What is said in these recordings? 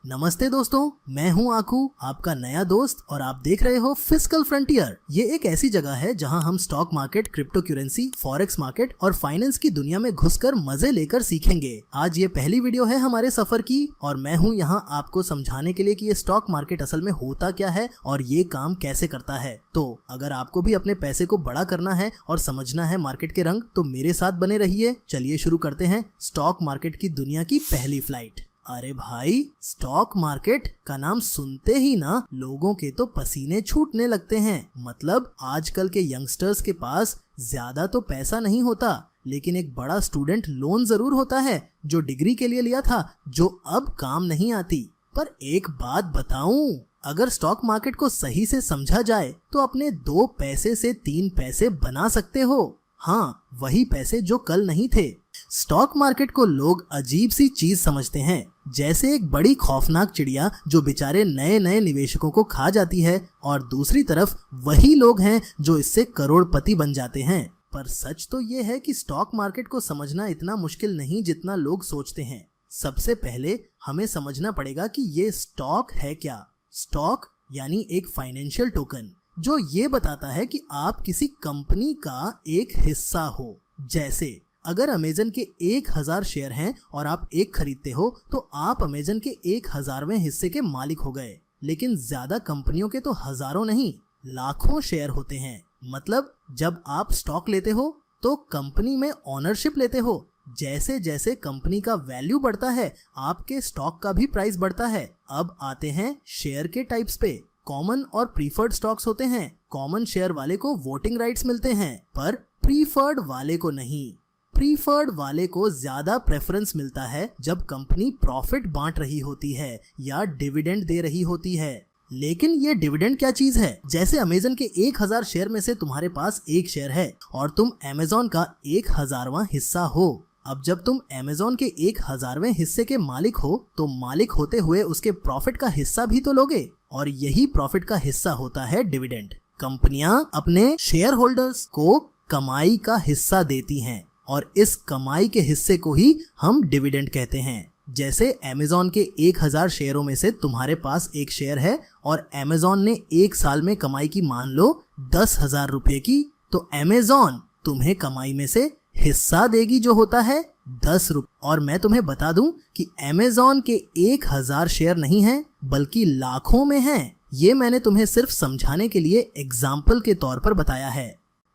नमस्ते दोस्तों, मैं हूं आकू, आपका नया दोस्त, और आप देख रहे हो फिस्कल फ्रंटियर। ये एक ऐसी जगह है जहां हम stock market, crypto currency, forex market और फाइनेंस की दुनिया में घुसकर मजे लेकर सीखेंगे। आज ये पहली वीडियो है हमारे सफर की और मैं हूं यहाँ आपको समझाने के लिए कि ये स्टॉक मार्केट असल में होता क्या है और ये काम कैसे करता है। तो अगर आपको भी अपने पैसे को बड़ा करना है और समझना है मार्केट के रंग, तो मेरे साथ बने रहिए। चलिए शुरू करते हैं स्टॉक मार्केट की दुनिया की पहली फ्लाइट। अरे भाई, स्टॉक मार्केट का नाम सुनते ही ना लोगों के तो पसीने छूटने लगते हैं। मतलब आजकल के यंगस्टर्स के पास ज्यादा तो पैसा नहीं होता, लेकिन एक बड़ा स्टूडेंट लोन जरूर होता है जो डिग्री के लिए लिया था, जो अब काम नहीं आती। पर एक बात बताऊं, अगर स्टॉक मार्केट को सही से समझा जाए तो अपने 2 पैसे से 3 पैसे बना सकते हो। हाँ, वही पैसे जो कल नहीं थे। स्टॉक मार्केट को लोग अजीब सी चीज समझते हैं, जैसे एक बड़ी खौफनाक चिड़िया जो बेचारे नए नए निवेशकों को खा जाती है, और दूसरी तरफ वही लोग हैं जो इससे करोड़पति बन जाते हैं। पर सच तो ये है कि स्टॉक मार्केट को समझना इतना मुश्किल नहीं जितना लोग सोचते हैं। सबसे पहले हमें समझना पड़ेगा कि ये स्टॉक है क्या। स्टॉक यानी एक फाइनेंशियल टोकन जो ये बताता है कि आप किसी कंपनी का एक हिस्सा हो। जैसे अगर अमेजन के 1000 शेयर हैं और आप एक खरीदते हो, तो आप अमेजन के 1000वें हिस्से के मालिक हो गए। लेकिन ज्यादा कंपनियों के तो हजारों नहीं, लाखों शेयर होते हैं। मतलब जब आप स्टॉक लेते हो तो कंपनी में ओनरशिप लेते हो। जैसे जैसे कंपनी का वैल्यू बढ़ता है, आपके स्टॉक का भी प्राइस बढ़ता है। अब आते हैं शेयर के टाइप्स पे। कॉमन और प्रीफर्ड स्टॉक्स होते हैं। कॉमन शेयर वाले को वोटिंग राइट्स मिलते हैं, पर प्रीफर्ड वाले को नहीं। प्रीफर्ड वाले को ज्यादा प्रेफरेंस मिलता है जब कंपनी प्रॉफिट बांट रही होती है या डिविडेंड दे रही होती है। लेकिन ये डिविडेंड क्या चीज है? जैसे अमेजन के 1000 शेयर में से तुम्हारे पास एक शेयर है और तुम अमेजन का 1000वां हिस्सा हो। अब जब तुम अमेजन के 1000वें हिस्से के मालिक हो, तो मालिक होते हुए उसके प्रॉफिट का हिस्सा भी तो लोगे, और यही प्रॉफिट का हिस्सा होता है डिविडेंड। कंपनियां अपने शेयर होल्डर्स को कमाई का हिस्सा देती हैं और इस कमाई के हिस्से को ही हम डिविडेंड कहते हैं। जैसे अमेजन के 1000 शेयरों में से तुम्हारे पास एक शेयर है और अमेजन ने 1 साल में कमाई की मान लो 10,000 रुपए की, तो अमेजन तुम्हें कमाई में से हिस्सा देगी जो होता है 10 रुपए। और मैं तुम्हें बता दूं कि अमेजन के 1000 शेयर नहीं हैं, बल्कि लाखों में हैं। ये मैंने तुम्हें सिर्फ समझाने के लिए एग्जाम्पल के तौर पर बताया है।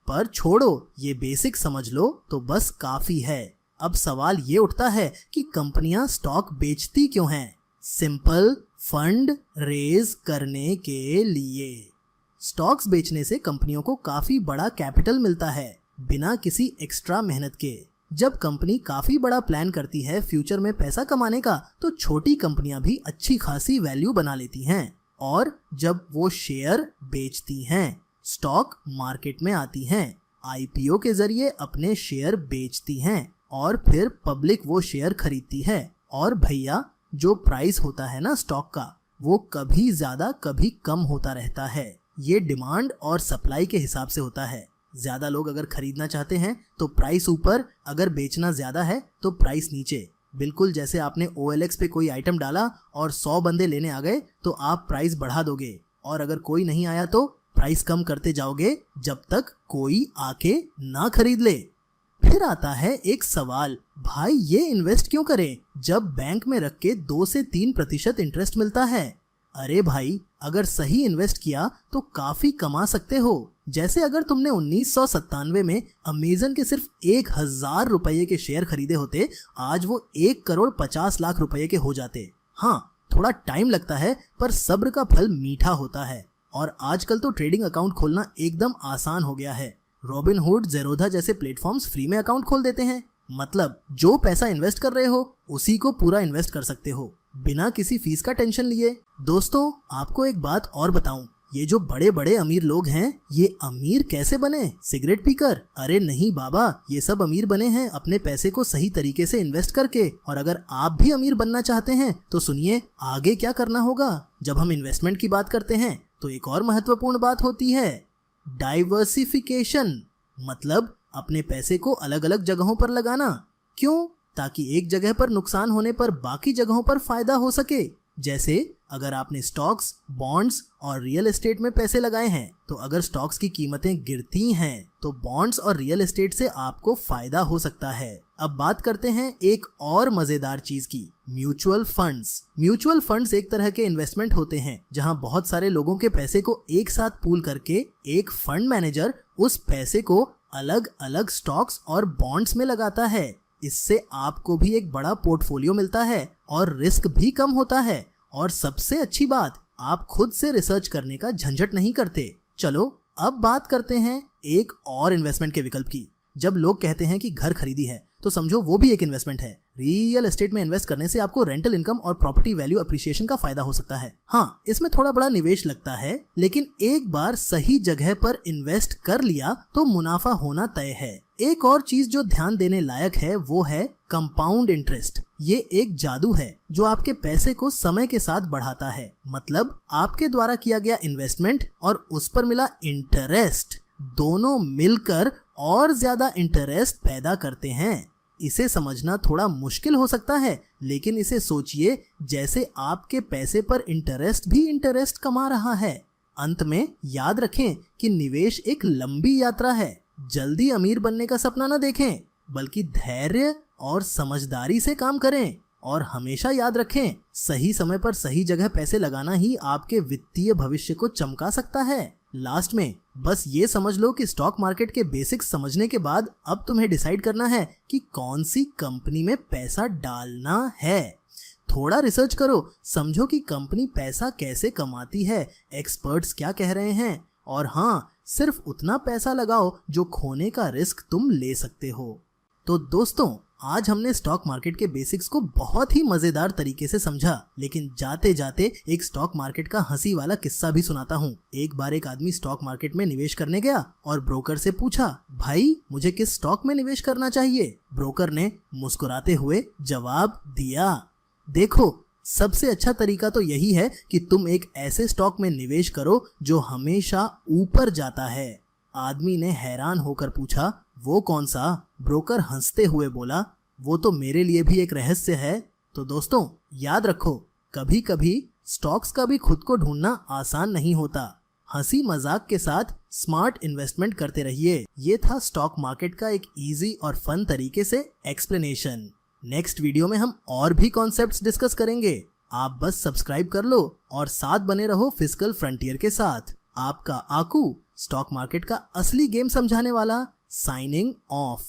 पर छोड़ो, ये बेसिक समझ लो तो बस काफी है। अब सवाल ये उठता है कि कंपनियां स्टॉक बेचती क्यों हैं? सिंपल, फंड रेज करने के लिए। स्टॉक्स बेचने से कंपनियों को काफी बड़ा कैपिटल मिलता है बिना किसी एक्स्ट्रा मेहनत के। जब कंपनी काफी बड़ा प्लान करती है फ्यूचर में पैसा कमाने का, तो छोटी कंपनियां भी अच्छी खासी वैल्यू बना लेती हैं। और जब वो शेयर बेचती हैं, स्टॉक मार्केट में आती हैं, आईपीओ के जरिए अपने शेयर बेचती हैं और फिर पब्लिक वो शेयर खरीदती है। और भैया, जो प्राइस होता है ना स्टॉक का, वो कभी ज्यादा कभी कम होता रहता है। ये डिमांड और सप्लाई के हिसाब से होता है। ज्यादा लोग अगर खरीदना चाहते हैं तो प्राइस ऊपर, अगर बेचना ज्यादा है तो प्राइस नीचे। बिल्कुल जैसे आपने OLX पे कोई आइटम डाला और 100 बंदे लेने आ गए तो आप प्राइस बढ़ा दोगे, और अगर कोई नहीं आया तो प्राइस कम करते जाओगे जब तक कोई आके ना खरीद ले। फिर आता है एक सवाल, भाई ये इन्वेस्ट क्यों करें जब बैंक में रख के 2 से 3% इंटरेस्ट मिलता है? अरे भाई, अगर सही इन्वेस्ट किया तो काफी कमा सकते हो। जैसे अगर तुमने 1997 में अमेजन के सिर्फ 1000 रुपये के शेयर खरीदे होते, आज वो 1,50,00,000 रुपए के हो जाते। हाँ, थोड़ा टाइम लगता है, पर सब्र का फल मीठा होता है। और आजकल तो ट्रेडिंग अकाउंट खोलना एकदम आसान हो गया है। रॉबिनहुड, ज़ेरोधा जैसे प्लेटफॉर्म्स फ्री में अकाउंट खोल देते हैं। मतलब जो पैसा इन्वेस्ट कर रहे हो उसी को पूरा इन्वेस्ट कर सकते हो बिना किसी फीस का टेंशन लिए। दोस्तों, आपको एक बात और बताऊं, ये जो बड़े बड़े अमीर लोग हैं, ये अमीर कैसे बने? सिगरेट पीकर? अरे नहीं बाबा, ये सब अमीर बने हैं अपने पैसे को सही तरीके से इन्वेस्ट करके। और अगर आप भी अमीर बनना चाहते हैं तो सुनिए आगे क्या करना होगा। जब हम इन्वेस्टमेंट की बात करते हैं तो एक और महत्वपूर्ण बात होती है डाइवर्सिफिकेशन। मतलब अपने पैसे को अलग अलग जगहों पर लगाना। क्यों? ताकि एक जगह पर नुकसान होने पर बाकी जगहों पर फायदा हो सके। जैसे अगर आपने स्टॉक्स, बॉन्ड्स और रियल एस्टेट में पैसे लगाए हैं तो अगर स्टॉक्स की कीमतें गिरती हैं तो बॉन्ड्स और रियल एस्टेट से आपको फायदा हो सकता है। अब बात करते हैं एक और मजेदार चीज की, म्यूचुअल फंड्स। म्यूचुअल फंड्स एक तरह के इन्वेस्टमेंट होते हैं जहां बहुत सारे लोगों के पैसे को एक साथ पूल करके एक फंड मैनेजर उस पैसे को अलग अलग स्टॉक्स और बॉन्ड्स में लगाता है। इससे आपको भी एक बड़ा पोर्टफोलियो मिलता है और रिस्क भी कम होता है, और सबसे अच्छी बात, आप खुद से रिसर्च करने का झंझट नहीं करते। चलो अब बात करते हैं एक और इन्वेस्टमेंट के विकल्प की। जब लोग कहते हैं कि घर खरीदी है तो समझो वो भी एक इन्वेस्टमेंट है। रियल एस्टेट में इन्वेस्ट करने से आपको रेंटल इनकम और प्रॉपर्टी वैल्यू अप्रिसिएशन का फायदा हो सकता है। हाँ, इसमें थोड़ा बड़ा निवेश लगता है, लेकिन एक बार सही जगह पर इन्वेस्ट कर लिया तो मुनाफा होना तय है। एक और चीज जो ध्यान देने लायक है वो है कंपाउंड इंटरेस्ट। ये एक जादू है जो आपके पैसे को समय के साथ बढ़ाता है। मतलब आपके द्वारा किया गया इन्वेस्टमेंट और उस पर मिला इंटरेस्ट दोनों मिलकर और ज्यादा इंटरेस्ट पैदा करते हैं। इसे समझना थोड़ा मुश्किल हो सकता है, लेकिन इसे सोचिए जैसे आपके पैसे पर इंटरेस्ट भी इंटरेस्ट कमा रहा है। अंत में याद रखें कि निवेश एक लंबी यात्रा है। जल्दी अमीर बनने का सपना न देखें, बल्कि धैर्य और समझदारी से काम करें। और हमेशा याद रखें, सही समय पर सही जगह पैसे लगाना ही आपके वित्तीय भविष्य को चमका सकता है। लास्ट में बस ये समझ लो कि स्टॉक मार्केट के बेसिक्स समझने के बाद अब तुम्हें डिसाइड करना है कि कौन सी कंपनी में पैसा डालना है। थोड़ा रिसर्च करो, समझो कि कंपनी पैसा कैसे कमाती है, एक्सपर्ट्स क्या कह रहे हैं, और हाँ, सिर्फ उतना पैसा लगाओ जो खोने का रिस्क तुम ले सकते हो। तो दोस्तों, आज हमने स्टॉक मार्केट के बेसिक्स को बहुत ही मजेदार तरीके से समझा, लेकिन जाते जाते एक स्टॉक मार्केट का हंसी वाला किस्सा भी सुनाता हूँ। एक बार एक आदमी स्टॉक मार्केट में निवेश करने गया और ब्रोकर से पूछा, भाई मुझे किस स्टॉक में निवेश करना चाहिए? ब्रोकर ने मुस्कुराते हुए जवाब दिया, देखो, सबसे अच्छा तरीका तो यही है कि तुम एक ऐसे स्टॉक में निवेश करो जो हमेशा ऊपर जाता है। आदमी ने हैरान होकर पूछा, वो कौन सा? ब्रोकर हंसते हुए बोला, वो तो मेरे लिए भी एक रहस्य है। तो दोस्तों, याद रखो, कभी कभी स्टॉक्स का भी खुद को ढूंढना आसान नहीं होता। हंसी मजाक के साथ स्मार्ट इन्वेस्टमेंट करते रहिए। ये था स्टॉक मार्केट का एक इजी और फन तरीके से एक्सप्लेनेशन। नेक्स्ट वीडियो में हम और भी कॉन्सेप्ट्स डिस्कस करेंगे। आप बस सब्सक्राइब कर लो और साथ बने रहो फिस्कल फ्रंटियर के साथ। आपका आकू, स्टॉक मार्केट का असली गेम समझाने वाला, साइनिंग ऑफ।